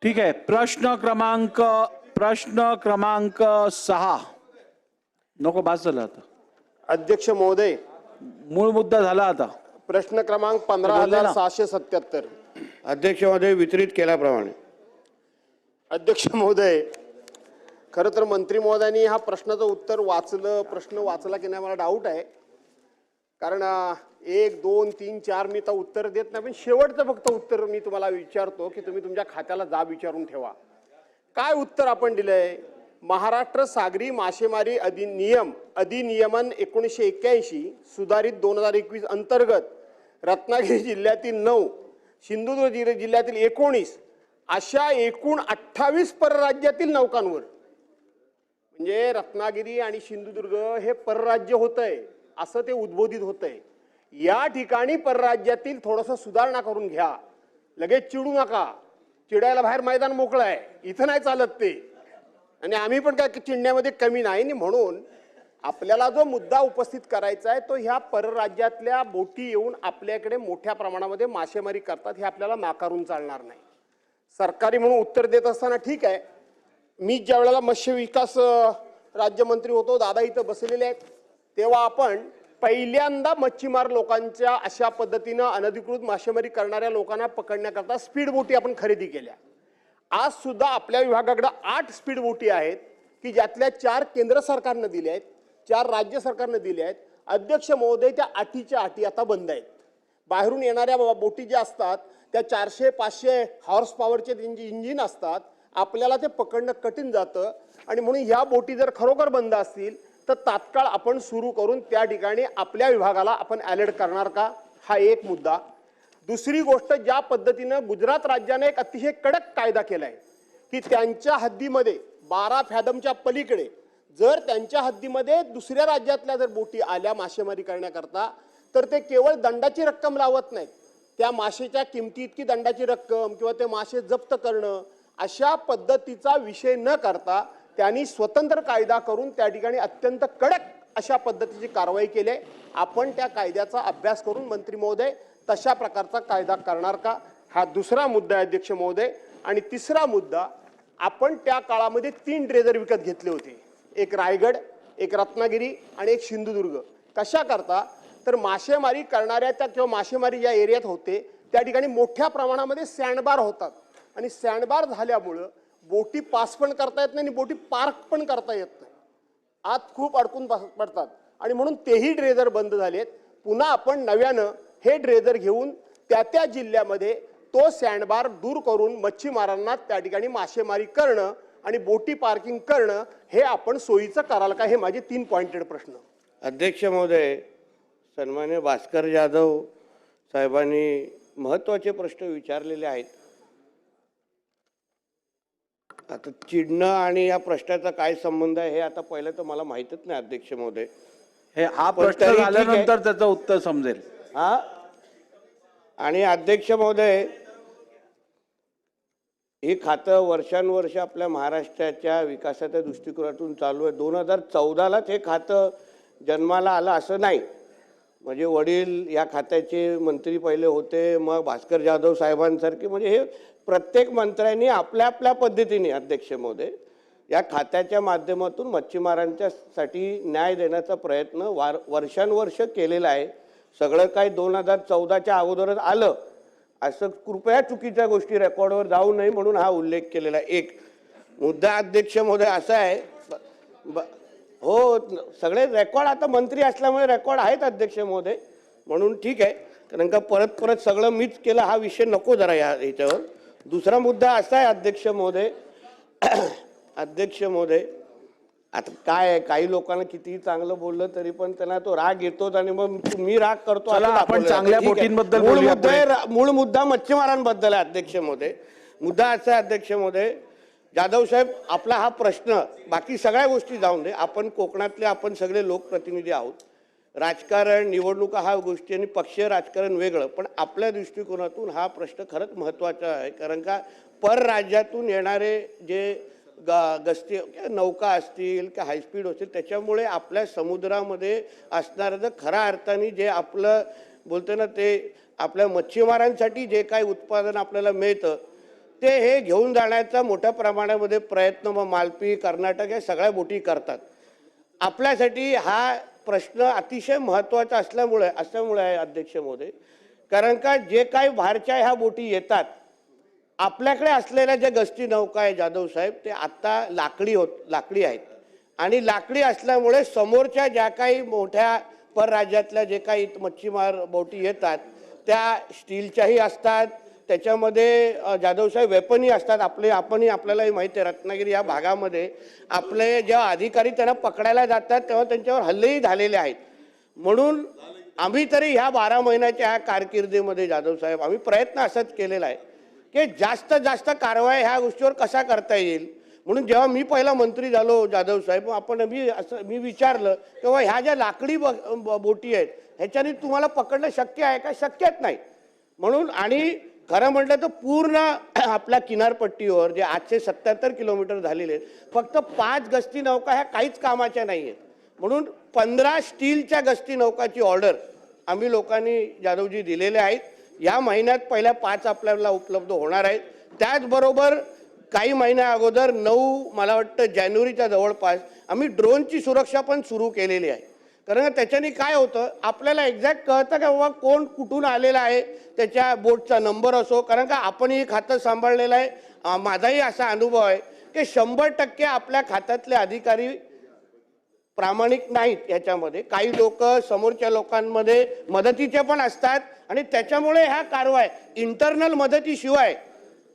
ठीक आहे. प्रश्न क्रमांक 6 नको, बास झालं आता. अध्यक्ष महोदय, मूळ मुद्दा झाला आता. प्रश्न क्रमांक 15,677. अध्यक्ष महोदय, वितरित केल्याप्रमाणे. अध्यक्ष महोदय, खरं तर मंत्री महोदयांनी हा प्रश्नाचं उत्तर वाचलं, प्रश्न वाचला की नाही मला डाऊट आहे. कारण 1, 2, 3, 4 मी तर उत्तर देत नाही, पण शेवटचं फक्त उत्तर मी तुम्हाला विचारतो की तुम्ही तुमच्या खात्याला जाब विचारून ठेवा. काय उत्तर आपण दिलंय? महाराष्ट्र सागरी मासेमारी अधिनियमन 1981 सुधारित 2021 अंतर्गत रत्नागिरी जिल्ह्यातील 9, सिंधुदुर्ग जिल्ह्यातील 19 अशा एकूण 28 परराज्यातील नौकांवर, म्हणजे रत्नागिरी आणि सिंधुदुर्ग हे परराज्य होतंय असं ते उद्बोधित होतंय. या ठिकाणी परराज्यातील थोडंसं सुधारणा करून घ्या. लगेच चिडू नका. चिडायला बाहेर मैदान मोकळं आहे, इथं नाही चालत ते. आणि आम्ही पण काय चिडण्यामध्ये कमी नाही. म्हणून आपल्याला जो मुद्दा उपस्थित करायचा आहे तो ह्या परराज्यातल्या बोटी येऊन आपल्याकडे मोठ्या प्रमाणामध्ये मासेमारी करतात हे आपल्याला नाकारून चालणार नाही. सरकारी म्हणून उत्तर देत असताना ठीक आहे, मी ज्या वेळेला मत्स्य विकास राज्यमंत्री होतो, दादा इथं बसलेले आहेत, तेव्हा आपण पहिल्यांदा मच्छीमार लोकांच्या अशा पद्धतीनं अनधिकृत मासेमारी करणाऱ्या लोकांना पकडण्याकरता स्पीड बोटी आपण खरेदी केल्या. आज सुद्धा आपल्या विभागाकडे 8 स्पीड बोटी आहेत की ज्यातल्या 4 केंद्र सरकारनं दिल्या आहेत, 4 राज्य सरकारनं दिल्या आहेत. अध्यक्ष महोदय, त्या 8च्या 8 आता बंद आहेत. बाहेरून येणाऱ्या बोटी ज्या असतात त्या 400-500 हॉर्स पॉवरचे त्यांची इंजिन असतात, आपल्याला ते पकडणं कठीण जातं. आणि म्हणून ह्या बोटी जर खरोखर बंद असतील तर तात्काळ आपण सुरू करून त्या ठिकाणी आपल्या विभागाला आपण अलर्ट करणार का, हा एक मुद्दा. दुसरी गोष्ट, ज्या पद्धतीनं गुजरात राज्याने एक अतिशय कडक कायदा केलाय की त्यांच्या हद्दीमध्ये 12 फॅदमच्या पलीकडे जर त्यांच्या हद्दीमध्ये दुसऱ्या राज्यातल्या जर बोटी आल्या मासेमारी करण्याकरता तर ते केवळ दंडाची रक्कम लावत नाहीत, त्या मासेच्या किमती इतकी दंडाची रक्कम किंवा ते मासे जप्त करणं अशा पद्धतीचा विषय न करता त्यांनी स्वतंत्र कायदा करून त्या ठिकाणी अत्यंत कडक अशा पद्धतीची कारवाई केली. आपण त्या कायद्याचा अभ्यास करून मंत्री महोदय तशा प्रकारचा कायदा करणार का, हा दुसरा मुद्दा आहे अध्यक्ष महोदय. आणि तिसरा मुद्दा, आपण त्या काळामध्ये 3 ड्रेजर विकत घेतले होते, एक रायगड, एक रत्नागिरी आणि एक सिंधुदुर्ग. कशा करता तर मासेमारी करणाऱ्या त्या किंवा मासेमारी ज्या एरियात होते त्या ठिकाणी मोठ्या प्रमाणामध्ये सँडबार होतात आणि सँडबार झाल्यामुळं बोटी पास पण करता येत नाही आणि बोटी पार्क पण करता येत नाही, आत खूप अडकून पडतात. आणि म्हणून तेही ड्रेजर बंद झालेत. पुन्हा आपण नव्यानं हे ड्रेजर घेऊन त्या जिल्ह्यामध्ये तो सँडबार दूर करून मच्छीमारांना त्या ठिकाणी मासेमारी करणं आणि बोटी पार्किंग करणं हे आपण सोयीचं कराल का, हे माझे 3 पॉइंटेड प्रश्न. अध्यक्ष महोदय, सन्मान्य भास्कर जाधव साहेबांनी महत्त्वाचे प्रश्न विचारलेले आहेत. आता चिडणं आणि या प्रश्नाचा काय संबंध आहे हे आता पहिलं तर मला माहीतच नाही अध्यक्ष महोदय. हा प्रश्न झाल्यानंतर त्याचं उत्तर समजेल. हा, आणि अध्यक्ष महोदय, हे खातं वर्षानुवर्ष आपल्या महाराष्ट्राच्या विकासाच्या दृष्टिकोनातून चालू आहे. 2014लाच हे खातं जन्माला आलं असं नाही. म्हणजे वडील या खात्याचे मंत्री पहिले होते, मग भास्कर जाधव साहेबांसारखे, म्हणजे हे प्रत्येक मंत्र्यांनी आपल्या आपल्या पद्धतीने अध्यक्ष महोदय या खात्याच्या माध्यमातून मच्छीमारांच्यासाठी न्याय देण्याचा प्रयत्न वर्षानुवर्ष केलेला आहे. सगळं काही 2014च्या अगोदरच आलं असं कृपया चुकीच्या गोष्टी रेकॉर्डवर जाऊ नये म्हणून हा उल्लेख केलेला आहे. एक मुद्दा अध्यक्ष महोदय असा आहे, हो सगळे रेकॉर्ड आता मंत्री असल्यामुळे रेकॉर्ड आहेत अध्यक्ष महोदय, म्हणून ठीक आहे, कारण का परत सगळं मीच केलं हा विषय नको जरा याच्यावर. दुसरा मुद्दा असा आहे अध्यक्ष महोदय, आता काय आहे, काही लोकांना कितीही चांगलं बोललं तरी पण त्यांना तो राग येतोच आणि मग मी राग करतो. आपण चांगल्या बोटींबद्दल मूळ मुद्दा मच्छीमारांबद्दल आहे अध्यक्ष महोदय. मुद्दा असा आहे अध्यक्ष महोदय, जाधव साहेब, आपला हा प्रश्न, बाकी सगळ्या गोष्टी जाऊन दे, आपण कोकणातले आपण सगळे लोकप्रतिनिधी आहोत. राजकारण, निवडणुका हा गोष्टी आणि पक्षीय राजकारण वेगळं, पण आपल्या दृष्टिकोनातून हा प्रश्न खरंच महत्त्वाचा आहे. कारण का परराज्यातून येणारे जे गस्ती नौका असतील किंवा हायस्पीड असतील त्याच्यामुळे आपल्या समुद्रामध्ये असणारं जर खऱ्या अर्थाने जे आपलं बोलतो ना ते आपल्या मच्छीमारांसाठी जे काही उत्पादन आपल्याला मिळतं ते हे घेऊन जाण्याचा मोठ्या प्रमाणामध्ये प्रयत्न मग मालपी, कर्नाटक या सगळ्या बोटी करतात. आपल्यासाठी हा प्रश्न अतिशय महत्त्वाचा असल्यामुळे आहे अध्यक्ष महोदय, कारण का जे काही बाहेरच्या ह्या बोटी येतात, आपल्याकडे असलेल्या ज्या गस्ती नौका आहे जाधव साहेब, ते आत्ता लाकडी आहेत आणि लाकडी असल्यामुळे समोरच्या ज्या काही मोठ्या परराज्यातल्या जे काही मच्छीमार बोटी येतात त्या स्टीलच्याही असतात, त्याच्यामध्ये जाधव साहेब वेपनही असतात. आपल्यालाही माहिती आहे रत्नागिरी या भागामध्ये आपले जेव्हा अधिकारी त्यांना पकडायला जातात तेव्हा त्यांच्यावर हल्लेही झालेले आहेत. म्हणून आम्ही तरी ह्या 12 महिन्याच्या ह्या कारकिर्दीमध्ये जाधव साहेब आम्ही प्रयत्न असाच केलेला आहे की जास्त जास्त कारवाई ह्या गोष्टीवर कसा करता येईल. म्हणून जेव्हा मी पहिला मंत्री झालो जाधव साहेब, मी विचारलं तेव्हा ह्या ज्या लाकडी बोटी आहेत ह्याच्याने तुम्हाला पकडणं शक्य आहे का? शक्यच नाही. म्हणून आणि खरं म्हटलं तर पूर्ण आपल्या किनारपट्टीवर जे 877 किलोमीटर झालेले आहेत, फक्त 5 गस्ती नौका ह्या काहीच कामाच्या नाही आहेत. म्हणून 15 स्टीलच्या गस्ती नौकाची ऑर्डर आम्ही लोकांनी जाधवजी दिलेले आहेत. या महिन्यात पहिल्या 5 आपल्याला उपलब्ध होणार आहेत. त्याचबरोबर काही महिन्या अगोदर 9 मला वाटतं जानेवारीच्या जवळपास आम्ही ड्रोनची सुरक्षा पण सुरू केलेली आहे. कारण त्याच्याने काय होतं आपल्याला एक्झॅक्ट कळतं का बाबा कोण कुठून आलेला आहे, त्याच्या बोटचा नंबर असो. कारण का आपणही खातं सांभाळलेलं आहे. माझाही असा अनुभव आहे की 100% आपल्या खात्यातले अधिकारी प्रामाणिक नाहीत. याच्यामध्ये काही लोक समोरच्या लोकांमध्ये मदतीचे पण असतात आणि त्याच्यामुळे ह्या कारवाई इंटरनल मदतीशिवाय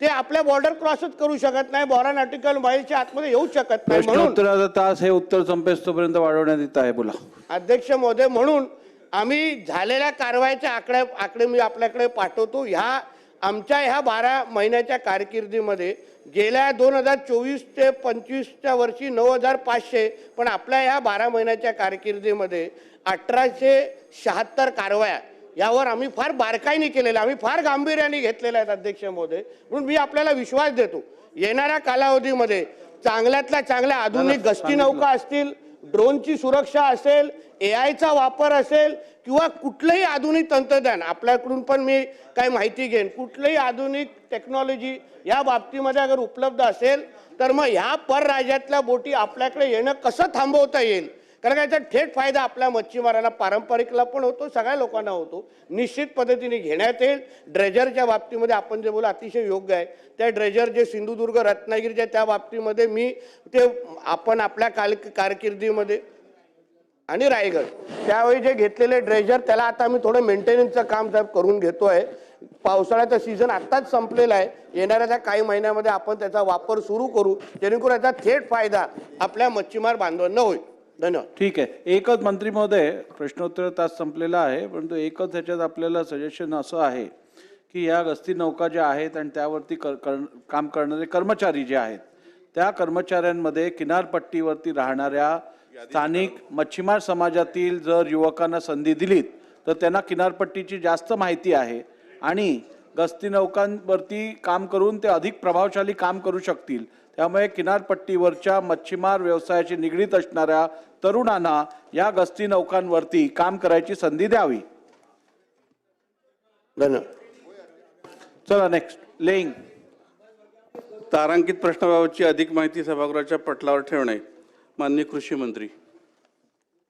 ते आपल्या बॉर्डर क्रॉसच करू शकत नाही, 12 नॉटिकल माईलच्या आतमध्ये येऊ शकत नाही. म्हणून प्रश्नोत्तराचा तास हे उत्तर संपेस्तोपर्यंत वाढवण्यात येत आहे. बोला अध्यक्ष महोदय. म्हणून आम्ही झालेल्या कारवाईचे आकडे मी आपल्याकडे पाठवतो. आमच्या ह्या 12 महिन्याच्या कारकिर्दीमध्ये गेल्या 2024 ते 25च्या वर्षी 9,500, पण आपल्या ह्या 12 महिन्याच्या कारकिर्दीमध्ये 1876 कारवाया यावर आम्ही फार बारकाईने केलेल्या, आम्ही फार गांभीर्याने घेतलेल्या आहेत अध्यक्ष महोदय. म्हणून मी आपल्याला विश्वास देतो येणाऱ्या कालावधीमध्ये चांगल्यातल्या चांगल्या आधुनिक गस्ती नौका असतील, ड्रोनची सुरक्षा असेल, AI चा वापर असेल किंवा कुठलंही आधुनिक तंत्रज्ञान आपल्याकडून पण मी काय माहिती घेईन, कुठलंही आधुनिक टेक्नॉलॉजी या बाबतीमध्ये अगर उपलब्ध असेल तर मग ह्या परराज्यातल्या बोटी आपल्याकडे येणं कसं थांबवता येईल. कारण का याचा थेट फायदा आपल्या मच्छीमारांना पारंपरिकला पण होतो, सगळ्या लोकांना होतो. निश्चित पद्धतीने घेण्यात येईल. ड्रेजरच्या बाबतीमध्ये आपण जे बोलू अतिशय योग्य आहे. त्या ड्रेजर जे सिंधुदुर्ग रत्नागिरीच्या त्या बाबतीमध्ये मी ते आपण आपल्या कारकिर्दीमध्ये आणि रायगड त्यावेळी जे घेतलेले ड्रेजर त्याला आता आम्ही थोडं मेंटेनन्सचं काम करून घेतोय. पावसाळ्याचा सीझन आत्ताच संपलेला आहे. येणाऱ्या काही महिन्यामध्ये आपण त्याचा वापर सुरू करू जेणेकरून याचा थेट फायदा आपल्या मच्छीमार बांधवांना होईल. धन्यवाद. ठीक आहे. एकच मंत्री महोदय, प्रश्नोत्तर तास संपलेला आहे, परंतु एकच ह्याच्यात आपल्याला सजेशन असं आहे की या गस्ती नौका ज्या आहेत आणि त्यावरती काम करणारे कर्मचारी जे आहेत त्या कर्मचाऱ्यांमध्ये किनारपट्टीवरती राहणाऱ्या स्थानिक मच्छीमार समाजातील जर युवकांना संधी दिलीत तर त्यांना किनारपट्टीची जास्त माहिती आहे आणि गस्ती नौकांवरती काम करून ते अधिक प्रभावशाली काम करू शकतील. त्यामुळे किनारपट्टीवरच्या मच्छीमार व्यवसायाशी निगडीत असणाऱ्या तरुणांना या गस्ती नौकांवरती काम करायची संधी द्यावी. धन्यवाद. चला नेक्स्ट. लेईंग. तारांकित प्रश्नाबाबतची अधिक माहिती सभागृहाच्या पटलावर ठेवणे. माननीय कृषी मंत्री.